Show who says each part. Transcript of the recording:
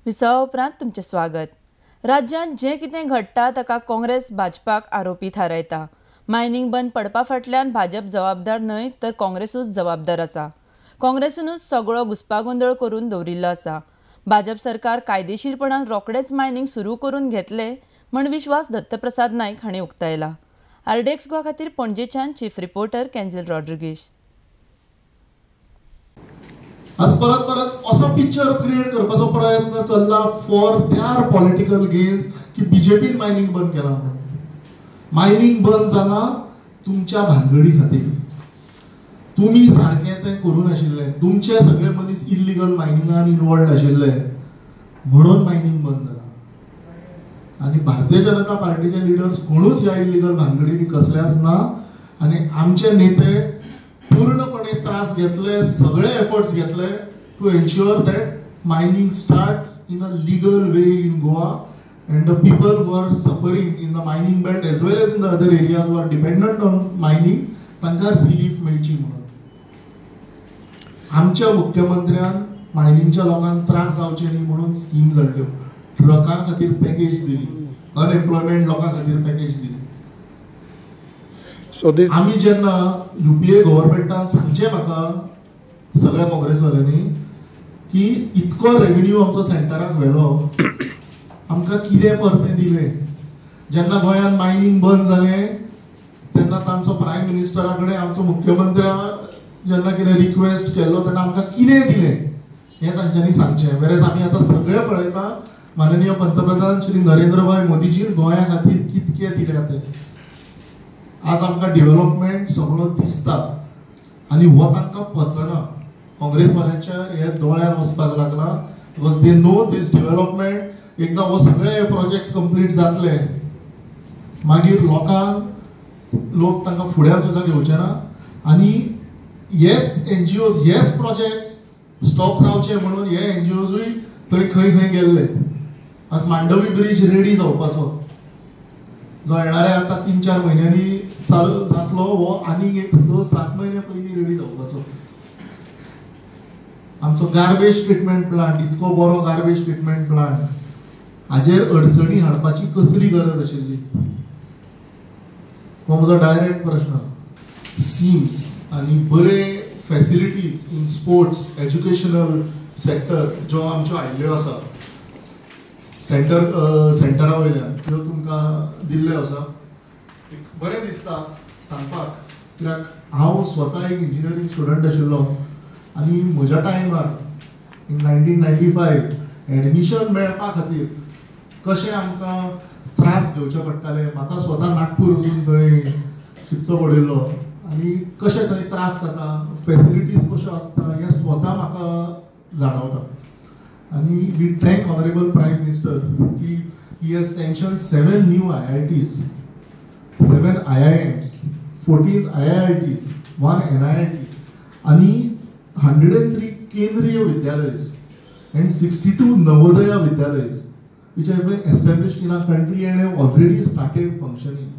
Speaker 1: विसावा उपरांत तुमचे स्वागत। राज्यांत जे कितें घडटा ताका काँग्रेस भाजपाक आरोपी थारायता। मायनिंग बंद पडपा फाटल्यान भाजप जबाबदार न्हय तर काँग्रेसूच जबाबदार आसा। काँग्रेसूनच सगळो घुसपागोंदळ करून दवरिल्लो आसा। भाजप सरकार कायदेशीरपणान रोखडेच मायनिंग सुरू करून घेतले म्हण विश्वास दत्तप्रसाद नायक हांणी उक्तायला। आरडेक्स गोवा खातीर पणजेच्यान चीफ रिपोर्टर केन्झल रॉड्रिगीस।
Speaker 2: आज परत परत असो पिक्चर क्रिएट करपाचो प्रयत्न चल्ला फॉर देअर पॉलिटिकल गेन्स की बीजेपीन मायनिंग बंद केला म्हणून। मायनिंग बंद जाला तुमच्या भानगडी खातीर। तुम्ही सारखे ते करू नाशिल्ले, तुमचे सगळे मनीस इल्लीगल मायनिंगान इन्वॉल्ड आशिल्ले म्हणून मायनिंग बंद जाला। आणि भारतीय जनता पार्टीचे लिडर्स कोणूच ह्या इल्लीगल भानगडींनी कसलेच ना। आणि आमचे नेते पूर्णपणे त्रास घेतले, सगळे एफर्ट्स घेतले to ensure that mining starts in a legal way in Goa and the people who are suffering in the mining belt as well as in the other areas who are dependent on mining तांकां relief मेळची म्हणून। आमच्या मुख्यमंत्र्यान मायनिंगच्या लोकांक त्रास जावचे न्ही म्हणून स्कीम्स हाडल्यो। ट्रकां खातीर पॅकेज दिली, अनएम्प्लॉयमेंट लोकां खातीर पॅकेज दिली। आमी जेन्ना यूपीए गव्हर्नमेंटान सांगचे म्हाका सगळ्या काँग्रेसवाल्यांनी की इतको रेव्हेन्यू आमचो सेंटराक व्हेलो, आमकां कितें परते दिले। जेन्ना गोंयांत मायनिंग बंद जालें तेन्ना तांचो प्रायम मिनिस्टरा कडेन आमचो मुख्यमंत्र्या जेन्ना कितें रिक्वेस्ट केल्लो तेन्ना आमकां कितें दिलें हें तांच्यांनी सांगचें। वेरेज आमी आतां सगळे पळयता माननीय पंतप्रधान श्री नरेंद्रभाई मोदीजीन गोंया खातीर कितकें दिलें तें। आज आमकां डेव्हलपमेंट सगळो दिसता आनी हो तांकां पचना। काँग्रेसवाल्यांच्या हे दोळ्यान वचपाक लागला because they know these development. एकदा हो सगळे प्रोजेक्ट्स कंप्लीट जातले मागीर लोक तांकां फुड्यान सुद्दां घेवचे ना। आनी हेच एनजीओज हेच प्रोजेक्ट्स स्टॉप जावचे म्हणून हे एनजीओजूय थंय खंय खंय गेल्ले। आज मांडवी ब्रिज रेडी जावपाचो जो येणाऱ्या आता 3-4 महिन्यांनी चालू जातलो, हो आनीक एक 6-7 महिने पयलीं रेडी जावपाचो। आमचो गार्बेज ट्रिटमेंट प्लांट, इतको बरो गार्बेज ट्रिटमेंट प्लांट, हाजेर अडचणी हाडपाची कसली गरज आशिल्ली? हो म्हजो डायरेक्ट प्रश्न। स्कीम्स आनी बरे facilities in sports educational sector ज्यो आमच्यो आयिल्ल्यो आसा सेंटरा वयल्यान त्यो तुमकां दिल्ले आसा। बरें दिसता सांगपाक, कित्याक हांव स्वता एक इंजिनियरींग स्टुडंट आशिल्लो आनी म्हज्या टायमार इन 1995 एडमिशन मेळपा खातीर कशें आमकां त्रास घेवचे पडटाले। म्हाका स्वता नागपूर वचून थंय शिकचो पडिल्लो आनी कशें थंय त्रास जाता, फॅसिलिटीज कश्यो आसता हें स्वता म्हाका जाणवता। आनी we thank honourable prime minister की he has sanctioned 7 new IITs, 7 IIMs, 14 IIITs, 1 NIIT आनी 103 केंद्रीय विद्यालयस and 62 Navodaya Vidyalays which have been established in our country and have already started functioning.